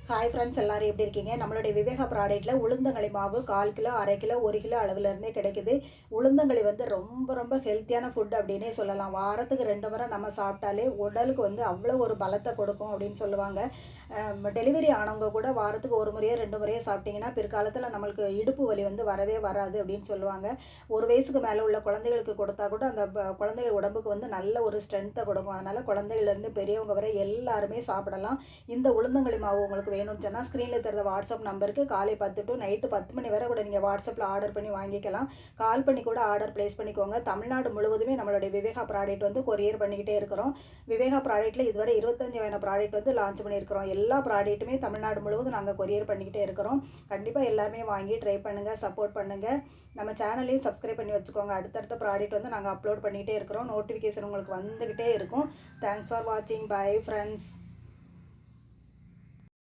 Hi friends, எல்லாரும் எப்படி இருக்கீங்க? நம்மளுடைய விவேகா ப்ராடக்ட்டில் உளுந்தங்களி மாவு 1/4 கிலோ, 1/2 கிலோ, 1 கிலோ அளவுலேருந்தே கிடைக்குது. உளுந்தங்களி வந்து ரொம்ப ரொம்ப ஹெல்த்தியான ஃபுட் அப்படின்னே சொல்லலாம். வாரத்துக்கு 2 முறை நம்ம சாப்பிட்டாலே உடலுக்கு வந்து அவ்வளோ ஒரு பலத்தை கொடுக்கும் அப்படின்னு சொல்லுவாங்க. டெலிவரி ஆனவங்க கூட வாரத்துக்கு 1 முறையோ 2 முறையோ சாப்பிட்டிங்கன்னா பிற்காலத்தில் நம்மளுக்கு இடுப்பு வலி வந்து வரவே வராது அப்படின்னு சொல்லுவாங்க. 1 வயசுக்கு மேலே உள்ள குழந்தைகளுக்கு கொடுத்தா கூட அந்த குழந்தைகள் உடம்புக்கு வந்து நல்ல ஒரு ஸ்ட்ரென்த்தை கொடுக்கும். அதனால் குழந்தைகள்லேருந்து பெரியவங்க வரை எல்லாருமே சாப்பிடலாம். இந்த உளுந்தங்களி மாவு உங்களுக்கு வேணும்னு சொன்னால் ஸ்க்ரீனில் தர வாட்ஸ்அப் நம்பருக்கு காலை 10 டு நைட்டு 10 மணி வரை கூட நீங்கள் வாட்ஸ்அப்பில் ஆர்டர் பண்ணி வாங்கிக்கலாம். கால் பண்ணி கூட ஆர்டர் ப்ளேஸ் பண்ணிக்கோங்க. தமிழ்நாடு முழுவதுமே நம்மளுடைய விவேகா ப்ராடக்ட் வந்து கொரியர் பண்ணிக்கிட்டே இருக்கிறோம். விவேகா ப்ராடக்ட்டில் இதுவரை 25 வகையான ப்ராடக்ட் வந்து லான்ச் பண்ணியிருக்கிறோம். எல்லா ப்ராடக்ட்டுமே தமிழ்நாடு முழுவதும் நாங்கள் கொரியர் பண்ணிக்கிட்டே இருக்கிறோம். கண்டிப்பாக எல்லாருமே வாங்கி ட்ரை பண்ணுங்கள், சப்போர்ட் பண்ணுங்கள். நம்ம சேனலையும் சப்ஸ்கிரைப் பண்ணி வச்சுக்கோங்க. அடுத்தடுத்த ப்ராடக்ட் வந்து நாங்கள் அப்லோட் பண்ணிகிட்டே இருக்கிறோம். நோட்டிஃபிகேஷன் உங்களுக்கு வந்துக்கிட்டே இருக்கும். தேங்க்ஸ் ஃபார் வாட்சிங். Bye friends.